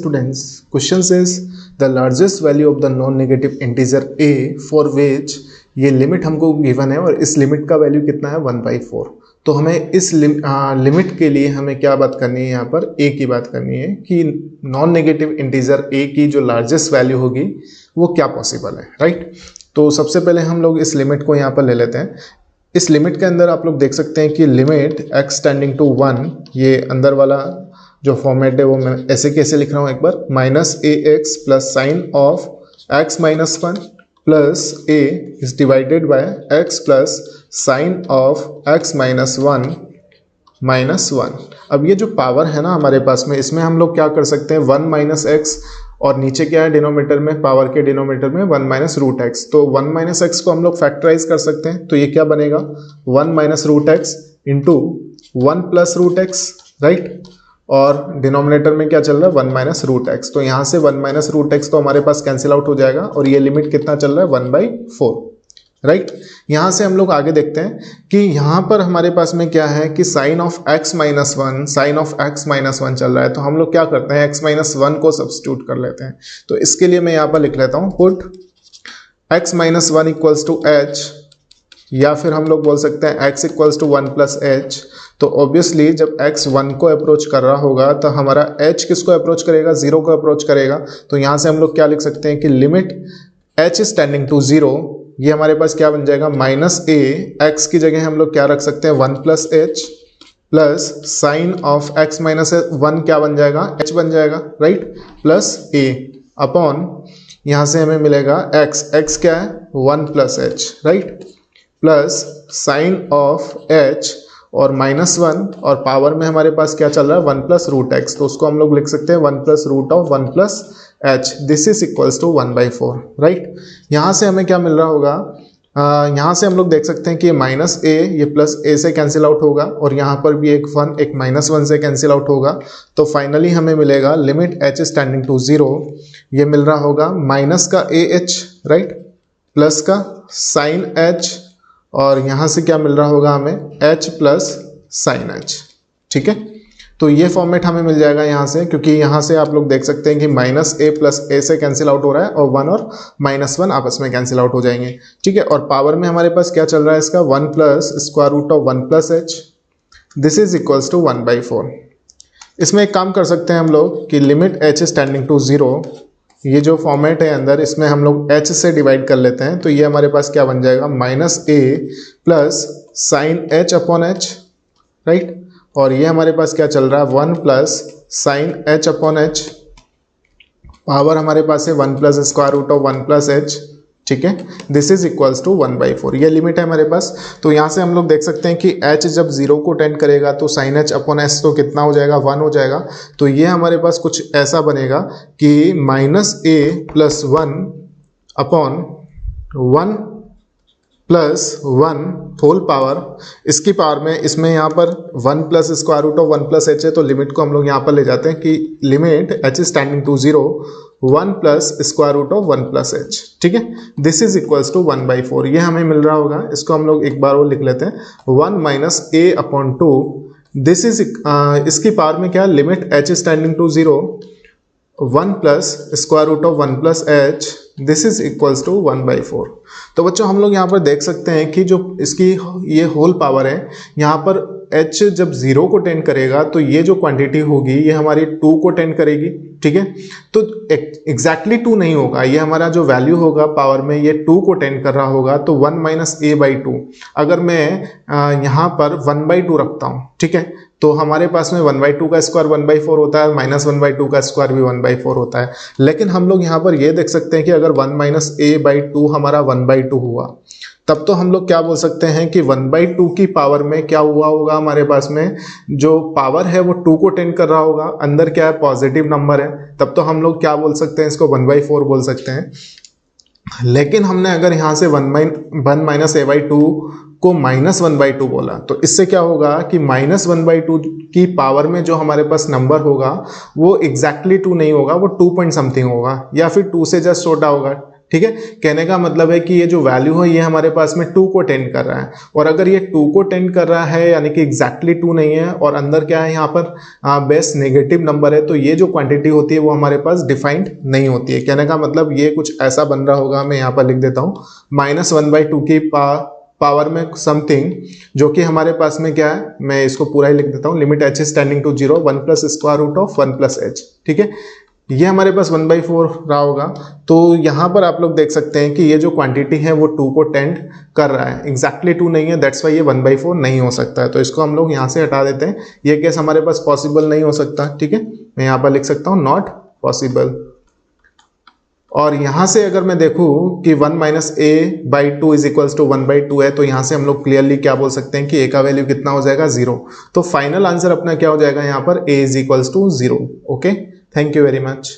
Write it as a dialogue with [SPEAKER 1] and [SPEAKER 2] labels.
[SPEAKER 1] students, question says the largest value of the non-negative integer a for which ये limit हमको given है और इस लिमिट का वैल्यू कितना है 1/4। तो हमें इस लिमिट के लिए हमें क्या बात करनी है, यहाँ पर a की बात करनी है कि नॉन नेगेटिव इंटीजर a की जो लार्जेस्ट वैल्यू होगी वो क्या पॉसिबल है, राइट। तो सबसे पहले हम लोग इस लिमिट को यहाँ पर ले लेते हैं। इस लिमिट के अंदर आप लोग देख सकते हैं कि लिमिट x टेंडिंग टू 1, ये अंदर वाला जो फॉर्मेट है वो मैं ऐसे कैसे लिख रहा हूँ एक बार, -ax plus sign of x minus 1 plus a is divided by x plus sign of x minus 1 minus 1। अब ये जो पावर है ना हमारे पास में, इसमें हम लोग क्या कर सकते हैं 1 माइनस एक्स, और नीचे क्या है डिनोमिनेटर में, पावर के डिनोमिनेटर में 1 माइनस रूट एक्स। तो 1 माइनस एक्स को हम लोग फैक्टराइज कर सकते हैं, तो ये क्या बनेगा 1 minus root x into 1 plus root x, right. और डिनोमिनेटर में क्या चल रहा है 1 माइनस रूट एक्स। तो यहाँ से 1 माइनस रूट एक्स तो हमारे पास कैंसिल आउट हो जाएगा और ये लिमिट कितना चल रहा है 1/4, राइट। यहाँ से हम लोग आगे देखते हैं कि यहाँ पर हमारे पास में क्या है कि sine of x minus 1, sine of x minus 1 चल रहा है। तो हम लोग क्या करते हैं x माइनस 1 को सब्स्टिट्यूट कर लेते हैं। तो इसके लिए मैं यहाँ पर लिख लेता हूँ put x minus 1 equals to h, या फिर हम लोग बोल सकते हैं x equals to 1 plus h। तो ऑब्वियसली जब x 1 को अप्रोच कर रहा होगा तो हमारा h किसको अप्रोच करेगा, 0 को अप्रोच करेगा। तो यहाँ से हम लोग क्या लिख सकते हैं कि limit h is tending to 0, ये हमारे पास क्या बन जाएगा -a, x की जगह हम लोग क्या रख सकते हैं 1 plus h plus sign of x minus 1 क्या बन जाएगा h बन जाएगा, राइट, प्लस a अपॉन यहाँ से हमें मिलेगा x क्या है 1 plus h, right, plus sign of h और -1, और पावर में हमारे पास क्या चल रहा है 1 प्लस रूट एक्स। तो उसको हम लोग लिख सकते हैं 1 plus root of 1 plus h, this is equals to 1/4, right. यहाँ से हमें क्या मिल रहा होगा, यहाँ से हम लोग देख सकते हैं कि माइनस a ये प्लस a से कैंसिल आउट होगा, और यहाँ पर भी एक -1 से कैंसिल आउट होगा। तो फाइनली हमें मिलेगा limit h is tending to 0, ये मिल रहा होगा माइनस का ah, राइट, प्लस का साइन h, और यहाँ से क्या मिल रहा होगा हमें h प्लस साइन h, ठीक है। तो ये फॉर्मेट हमें मिल जाएगा यहाँ से, क्योंकि यहाँ से आप लोग देख सकते हैं कि -a प्लस a से कैंसिल आउट हो रहा है और 1 और -1 आपस में कैंसिल आउट हो जाएंगे, ठीक है। और पावर में हमारे पास क्या चल रहा है इसका 1 plus square root of 1 plus h, this is equals to 1/4। इसमें एक काम कर सकते हैं हम लोग कि limit h is tending to 0, ये जो फॉर्मेट है अंदर इसमें हम लोग h से डिवाइड कर लेते हैं। तो ये हमारे पास क्या बन जाएगा -a plus sine h upon h, right, और ये हमारे पास क्या चल रहा है 1 plus sine h upon h, power हमारे पास है 1 plus square root of 1 plus h, ठीक है, दिस इज इक्वल्स टू 1/4, ये लिमिट है हमारे पास। तो यहाँ से हम लोग देख सकते हैं कि h जब 0 को टेंड करेगा तो साइन h अपॉन h तो कितना हो जाएगा 1 हो जाएगा। तो ये हमारे पास कुछ ऐसा बनेगा कि -a plus 1 upon 1 plus 1 whole power, इसकी पावर में इसमें यहाँ पर 1 plus square root of 1 plus h है। तो लिमिट को हम लोग यहाँ पर ले जाते हैं कि limit h is tending to 0, 1 plus square root of 1 plus h, ठीक है, दिस इज इक्वल्स टू 1/4, ये हमें मिल रहा होगा। इसको हम लोग एक बार वो लिख लेते हैं 1 minus a upon 2, this is इसकी पावर में क्या limit h is tending to 0, 1 plus square root of 1 plus h, this is equals to 1/4। तो बच्चों हम लोग यहाँ पर देख सकते हैं कि जो इसकी ये होल पावर है, यहाँ पर h जब 0 को टेंड करेगा तो ये जो क्वांटिटी होगी ये हमारी 2 को टेंड करेगी, ठीक है। तो एग्जैक्टली 2 नहीं होगा, ये हमारा जो वैल्यू होगा पावर में ये 2 को टेंड कर रहा होगा। तो 1 माइनस a/2, अगर मैं यहाँ पर 1/2 रखता हूँ, ठीक है, तो हमारे पास में 1/2 का स्क्वायर 1/4 होता है, -1/2 का स्क्वायर भी 1/4 होता है। लेकिन हम लोग यहाँ पर ये देख सकते हैं कि अगर 1 माइनस a/2 हमारा 1/2 हुआ, तब तो हम लोग क्या बोल सकते हैं कि 1/2 की पावर में क्या हुआ होगा, हमारे पास में जो पावर है वो 2 को टेंड कर रहा होगा, अंदर क्या है पॉजिटिव नंबर है, तब तो हम लोग क्या बोल सकते हैं इसको 1/4 बोल सकते हैं। लेकिन हमने अगर यहाँ से 1 माइनस a/2 को -1/2 बोला, तो इससे क्या होगा कि -1/2 की पावर में जो हमारे पास नंबर होगा वो एग्जैक्टली 2 नहीं होगा, वो 2 पॉइंट समथिंग होगा, या फिर 2 से जस्ट छोटा होगा, ठीक है, कहने का मतलब है कि ये जो वैल्यू है ये हमारे पास में 2 को टेंड कर रहा है, और अगर ये 2 को टेंड कर रहा है यानी कि एग्जैक्टली 2 नहीं है और अंदर क्या है यहाँ पर बेस नेगेटिव नंबर है, तो ये जो क्वांटिटी होती है वो हमारे पास डिफाइंड नहीं होती है। कहने का मतलब ये कुछ ऐसा बन रहा होगा, मैं यहाँ पर लिख देता हूँ -1/2 की पावर में समथिंग, जो कि हमारे पास में क्या है, मैं इसको पूरा ही लिख देता हूँ, limit h is tending to 0 1 plus square root of 1 plus h। ठीक है, ये हमारे पास 1/4 रहा होगा। तो यहाँ पर आप लोग देख सकते हैं कि ये जो क्वांटिटी है वो 2 को टेंड कर रहा है, एग्जैक्टली 2 नहीं है, दैट्स वाई ये 1/4 नहीं हो सकता है। तो इसको हम लोग यहाँ से हटा देते हैं, ये केस हमारे पास पॉसिबल नहीं हो सकता। ठीक है, मैं यहाँ पर लिख सकता हूँ नॉट पॉसिबल। और यहाँ से अगर मैं देखूँ कि 1 - a/2 इज इक्वल्स टू 1/2 है, तो यहाँ से हम लोग क्लियरली क्या बोल सकते हैं कि a का वैल्यू कितना हो जाएगा, 0। तो फाइनल आंसर अपना क्या हो जाएगा यहाँ पर, a is equals to 0। Okay, thank you very much.